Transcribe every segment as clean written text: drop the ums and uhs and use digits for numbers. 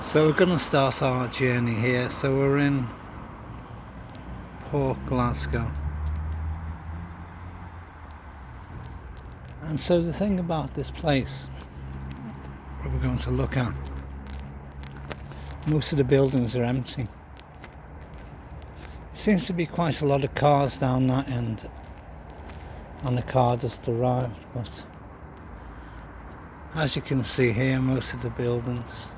So we're going to start our journey here. So we're in Port Glasgow. And so the thing about this place, what we're going to look at, most of the buildings are empty. There seems to be quite a lot of cars down that end, and the car just arrived, but as you can see here, most of the buildings,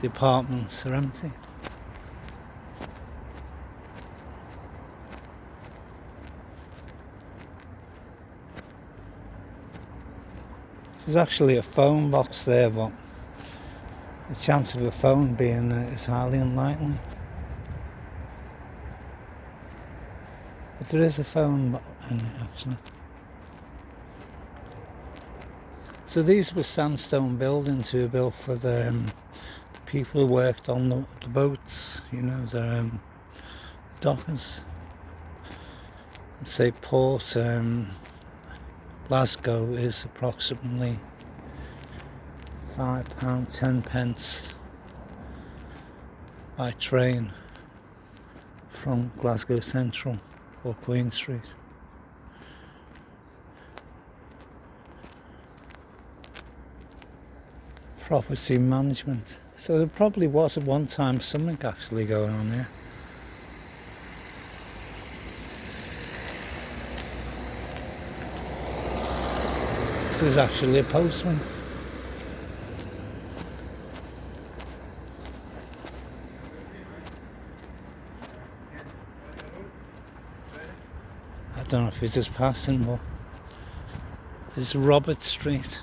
the apartments are empty. There's actually a phone box there, but the chance of a phone being is highly unlikely. But there is a phone in it actually. So these were sandstone buildings who were built for the people who worked on the boats, you know, the dockers. Say Port Glasgow is approximately £5.10 by train from Glasgow Central or Queen Street. Property management. So there probably was at one time something actually going on here. So there's actually a postman. I don't know if he's just passing, but there's Robert Street,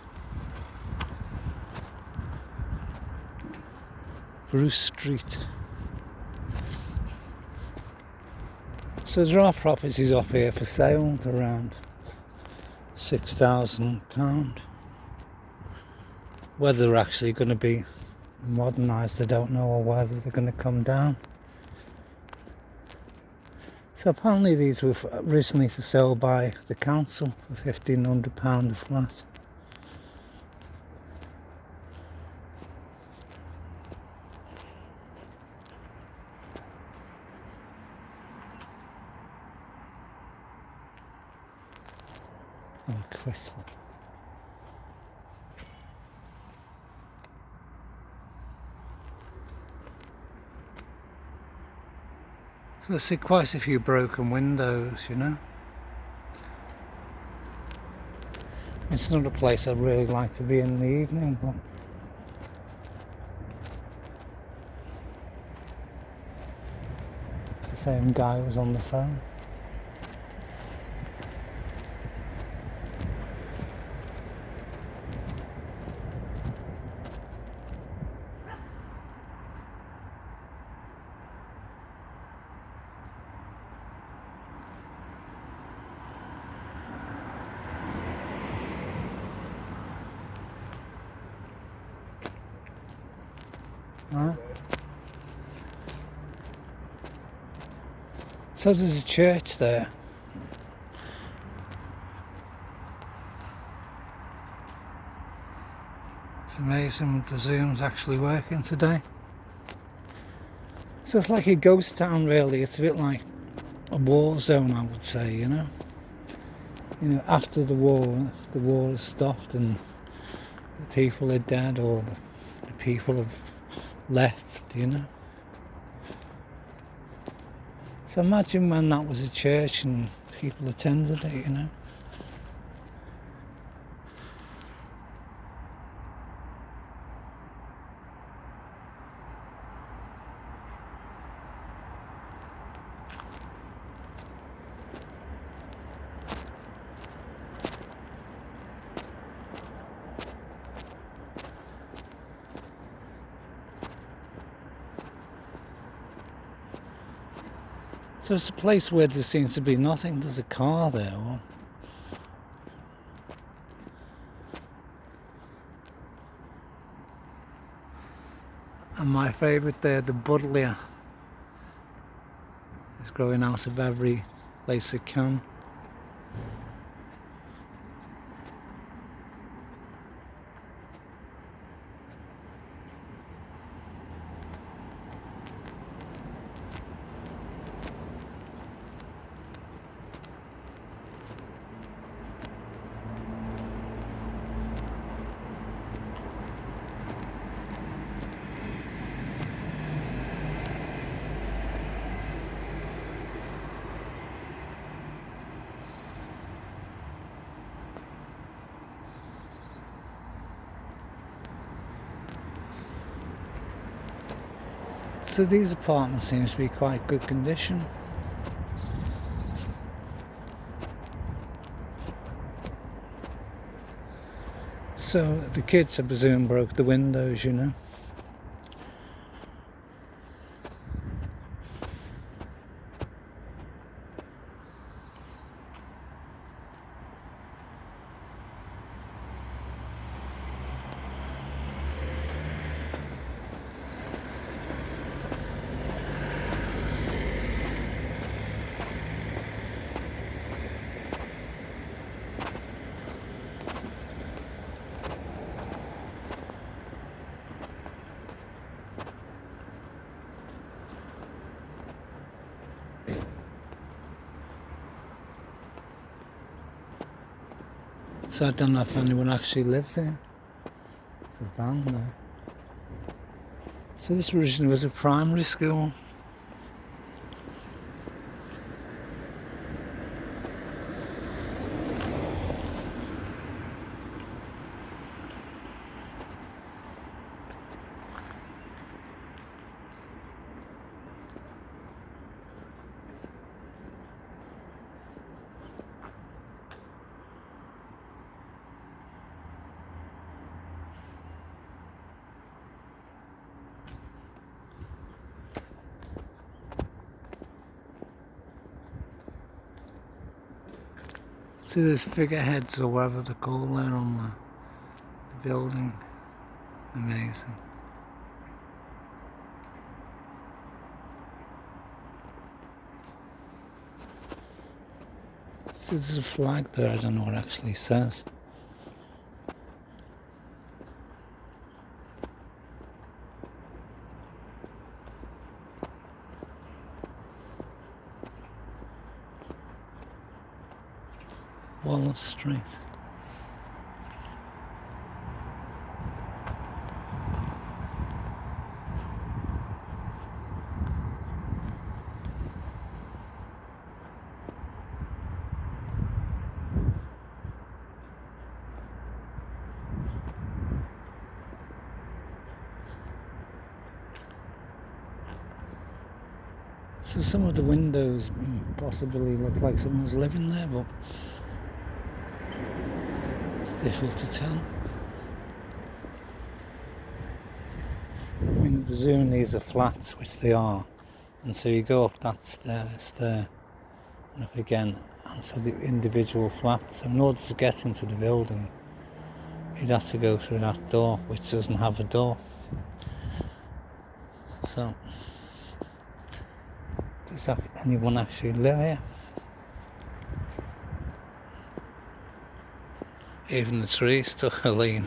Bruce Street. So there are properties up here for sale around £6,000. Whether they're actually going to be modernised, I don't know, or whether they're going to come down. So apparently these were originally for sale by the council for £1,500 a flat. Have a quick look. So I see quite a few broken windows, you know. It's not a place I'd really like to be in the evening, but it's the same guy who was on the phone. Right. So there's a church there. It's amazing the Zoom's actually working today. So it's like a ghost town really. It's a bit like a war zone, I would say, you know. You know, after the war has stopped and the people are dead or the people have left, you know. So imagine when that was a church and people attended it, you know. So it's a place where there seems to be nothing. There's a car there. And my favourite there, the buddleia, is growing out of every place it can. So these apartments seem to be quite good condition. So the kids, I presume, broke the windows, you know. So I don't know if anyone actually lives here. There's a van there. So this originally was a primary school. See, there's figureheads or whatever they're called there on the building. Amazing. So there's a flag there, I don't know what it actually says. Wallace Street. So some of the windows possibly look like someone's living there, but it's difficult to tell. I mean, presuming these are flats, which they are, and so you go up that stairs there and up again, and so the individual flats. So in order to get into the building, you'd have to go through that door, which doesn't have a door. So, does anyone actually live here? Even the trees took a lean.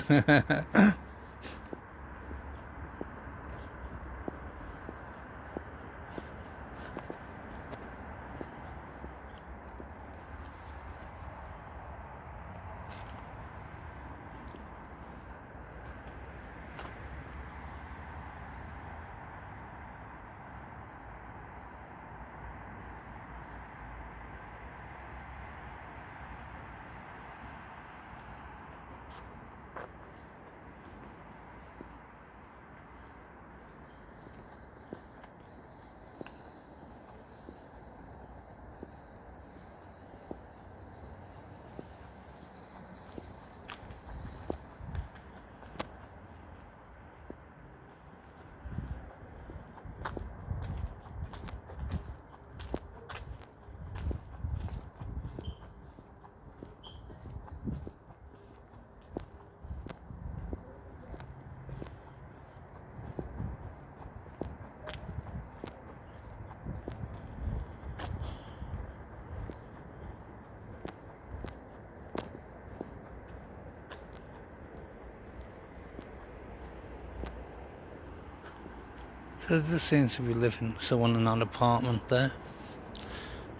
So there seems to be living someone in an apartment there.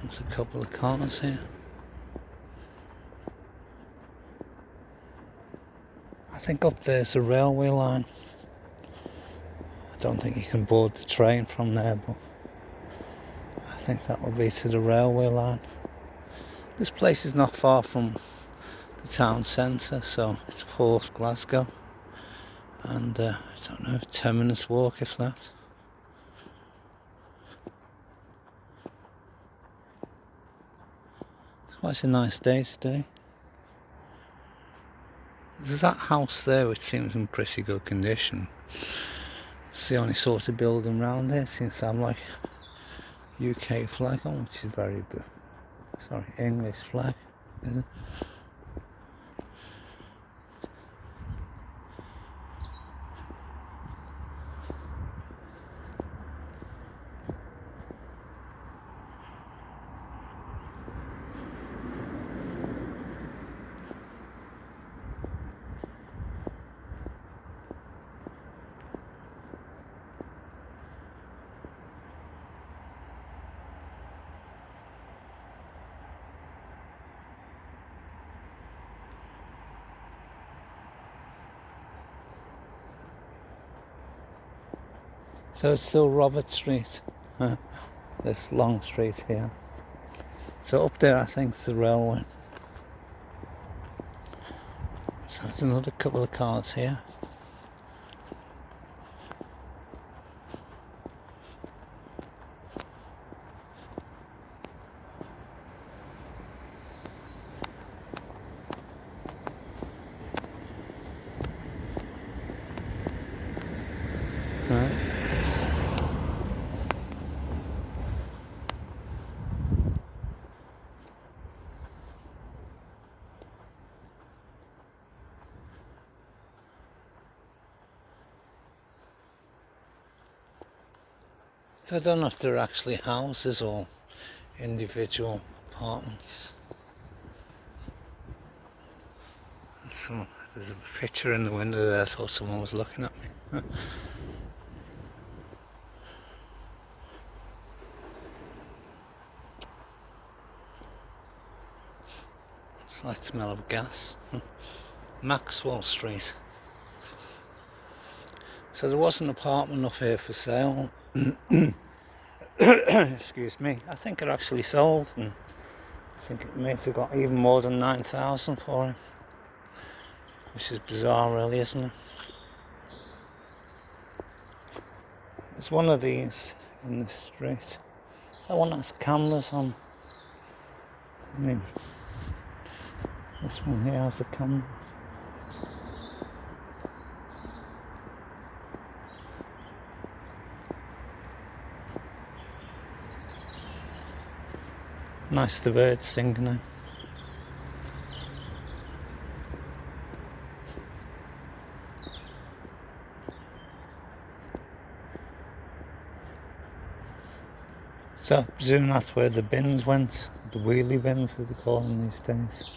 There's a couple of cars here. I think up there's a railway line. I don't think you can board the train from there, but I think that will be to the railway line. This place is not far from the town centre, so it's Port Glasgow. And I don't know, 10 minutes walk if that. Quite a nice day today. There's that house there which seems in pretty good condition. It's the only sort of building around there. It seems to have like UK flag on, which is very good. Sorry, English flag, is it? So it's still Robert Street, this long street here. So up there I think it's the railway. So there's another couple of cars here. Right. I don't know if they're actually houses or individual apartments. So there's a picture in the window there. I thought someone was looking at me. It's like the smell of gas. Maxwell Street. So there was an apartment up here for sale. Excuse me. I think it actually sold, and I think it may have got even more than 9,000 for it, which is bizarre, really, isn't it? There's one of these in the street. That one has cameras on. I mean, this one here has a camera. Nice, the birds singing now. So I presume that's where the bins went, the wheelie bins as they call them these days.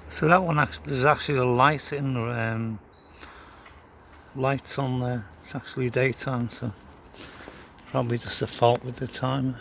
So that one, there's actually a light in the lights on there. It's actually daytime, so probably just a fault with the timer.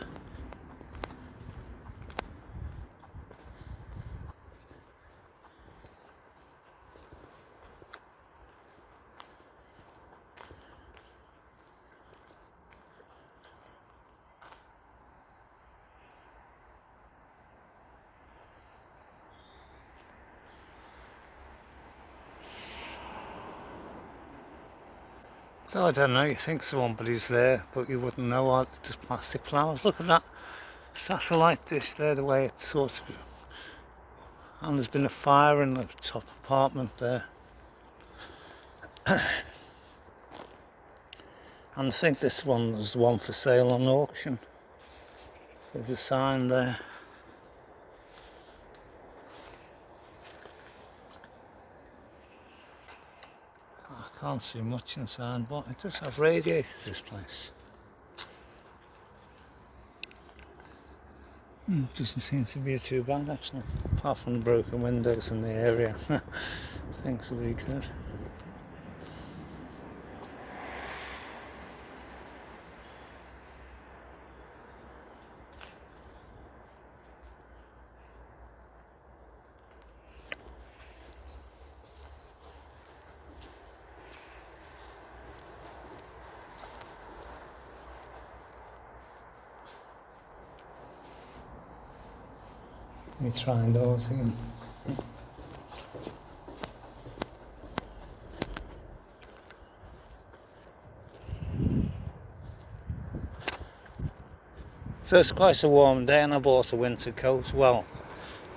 So I don't know, you think somebody's there, but you wouldn't know what, just plastic flowers. Look at that satellite dish there, the way it's sort of... And there's been a fire in the top apartment there. And I think this one was the one for sale on auction. There's a sign there. I Can't see much inside, but it does have radiators, this place. Doesn't seem to be too bad actually, apart from the broken windows in the area. Things will be good. Let me try those again. So it's quite a warm day and I bought a winter coat, well,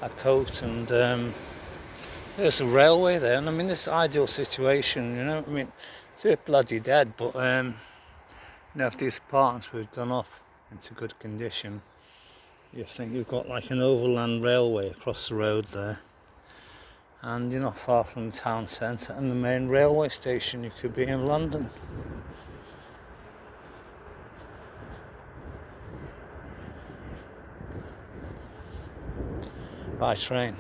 a coat, and there's a railway there, and I mean, this is an ideal situation, you know, I mean, it's a bit bloody dead, but you know, if these apartments were done up into good condition, you think you've got like an overland railway across the road there, and you're not far from the town centre and the main railway station. You could be in London. By train.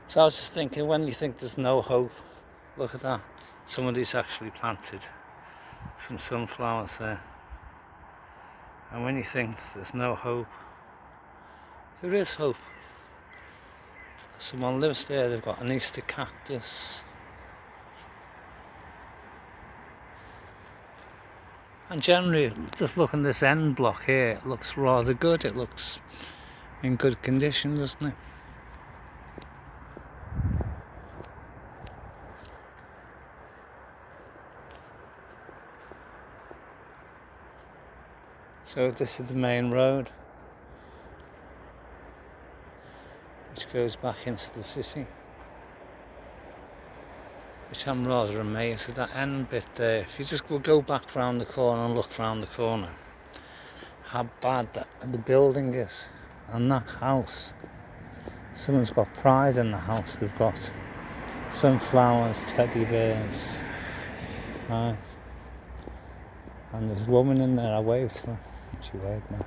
So I was just thinking, when you think there's no hope, look at that. Somebody's actually planted some sunflowers there. And when you think there's no hope, there is hope. Someone lives there, they've got an Easter cactus. And generally, just looking at this end block here, it looks rather good. It looks in good condition, doesn't it? So this is the main road, which goes back into the city, which I'm rather amazed at that end bit there. If you just go back round the corner and look round the corner, how bad the building is, and that house. Someone's got pride in the house. They've got sunflowers, teddy bears, and there's a woman in there. I waved to her. She waved me.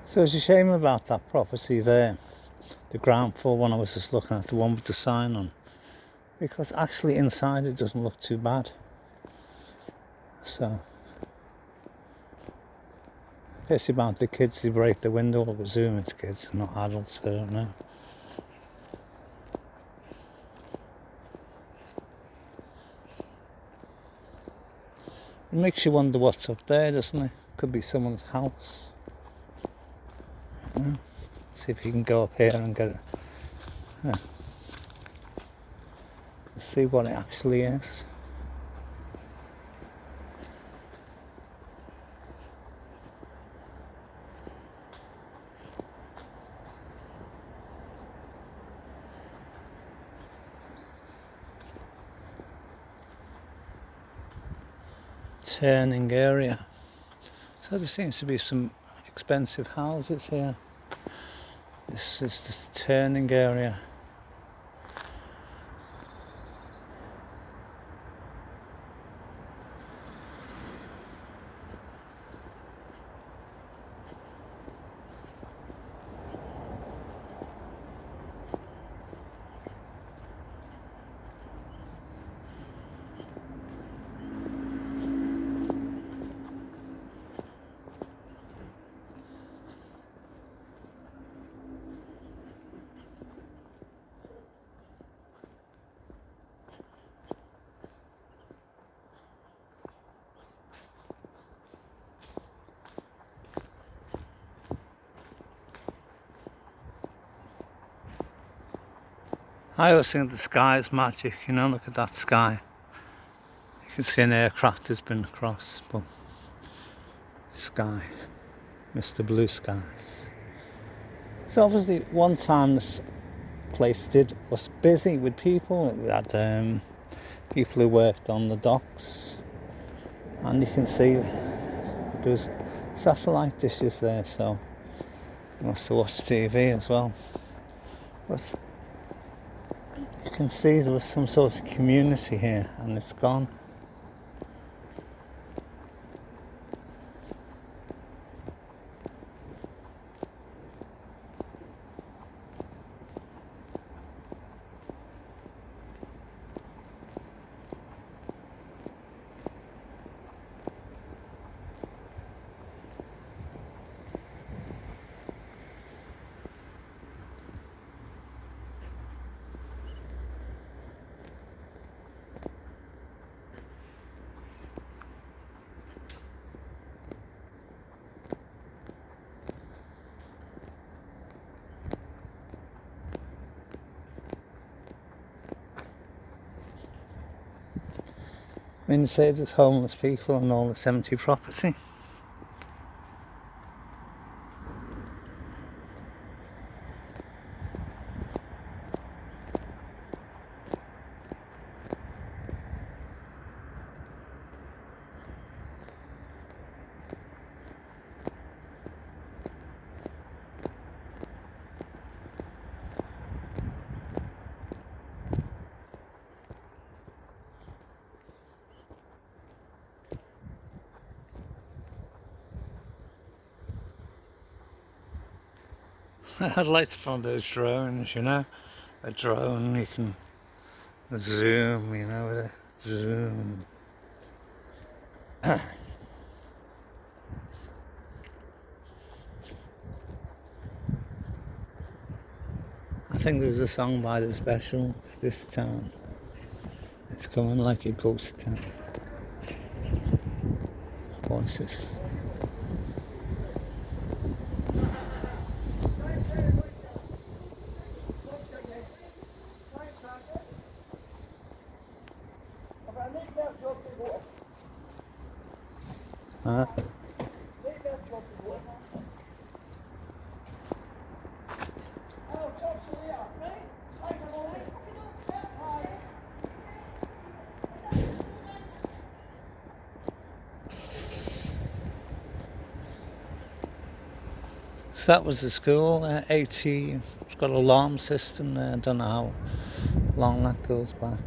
So it's a shame about that property there, the ground floor one I was just looking at, the one with the sign on, because actually inside it doesn't look too bad. So, pity about the kids, they break the window. I presume it's kids, not adults, I don't know. It makes you wonder what's up there, doesn't it? Could be someone's house. See if you can go up here and get it. Let's see what it actually is. Turning area. So there seems to be some expensive houses here. This is just the turning area. I always think the sky is magic, you know, look at that sky. You can see an aircraft has been across, but sky, Mr. Blue Skies. So obviously one time place was busy with people. We had people who worked on the docks, and you can see there's satellite dishes there, so you must have watched TV as well. But you can see there was some sort of community here, and it's gone. I mean, they say there's homeless people on all this empty property. I'd like to find those drones, a drone you can zoom, with a zoom. I think there was a song by the Specials, "This Town, it's coming like a ghost town." Voices. So that was the school, 80, it's got an alarm system there, I don't know how long that goes back.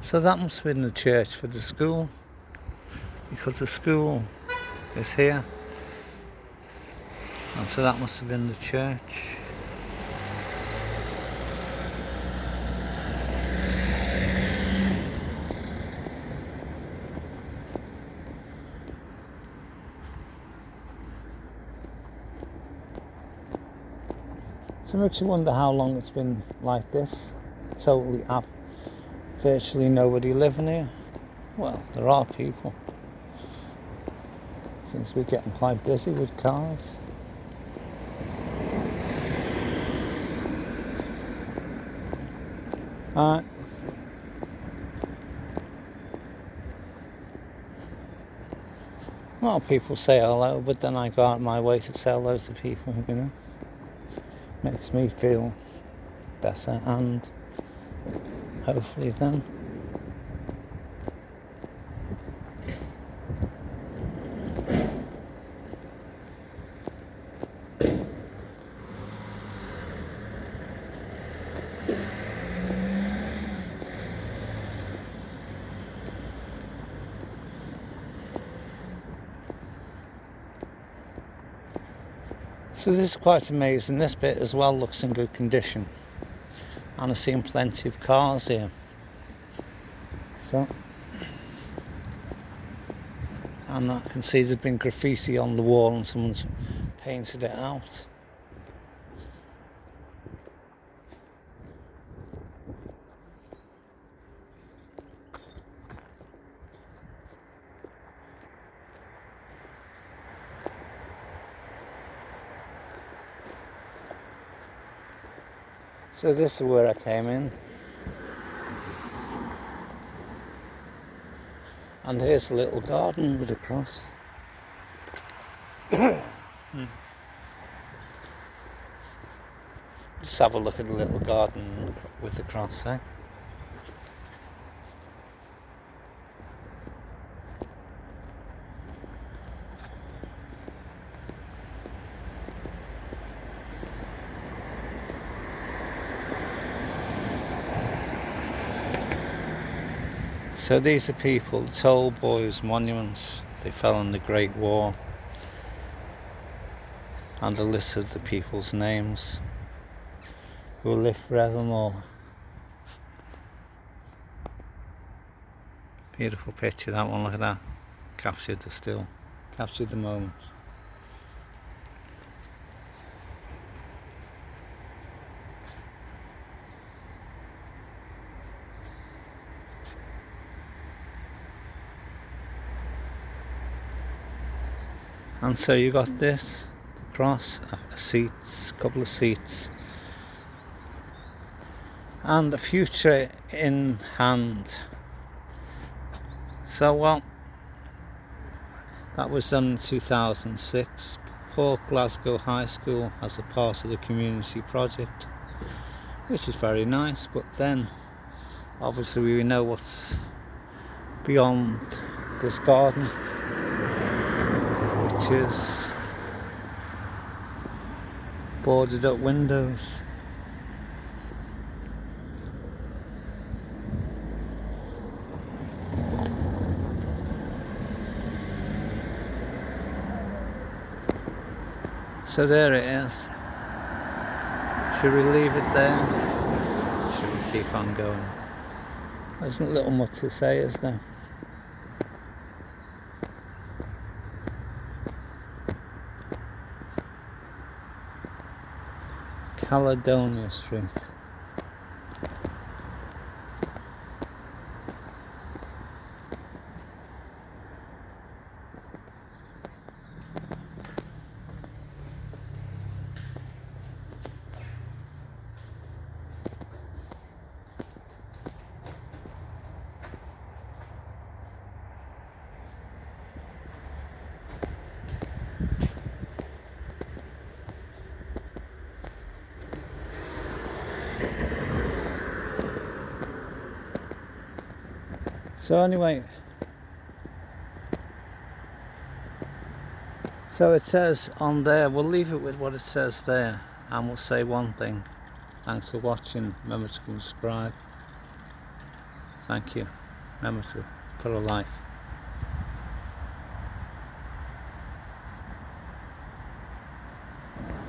So that must have been the church for the school, because the school is here. And so that must have been the church. So it makes you wonder how long it's been like this. Totally up. Virtually nobody living here. Well, there are people. Seems to be getting quite busy with cars. Alright. Well, people say hello, but then I go out of my way to say hello to people, Makes me feel better, and hopefully them. So this is quite amazing. This bit as well looks in good condition, and I've seen plenty of cars here. So, and I can see there's been graffiti on the wall and someone's painted it out. So this is where I came in. And here's a little garden with a cross. Let's have a look at the little garden with the cross, eh? So these are people, the Toll Boys monuments. They fell in the Great War. And a list of the people's names who will live forevermore. Beautiful picture, that one, look at that. Captured the still, captured the moment. And so you got this, the cross, a seat, a couple of seats, and the future in hand. So well, that was done in 2006. Port Glasgow High School as a part of the community project, which is very nice, but then obviously we know what's beyond this garden, which is boarded up windows. So there it is. Should we leave it there? Should we keep on going? There's not little much to say, is there? Caledonia Street. So anyway, so it says on there, we'll leave it with what it says there, and we'll say one thing. Thanks for watching. Remember to subscribe. Thank you. Remember to put a like.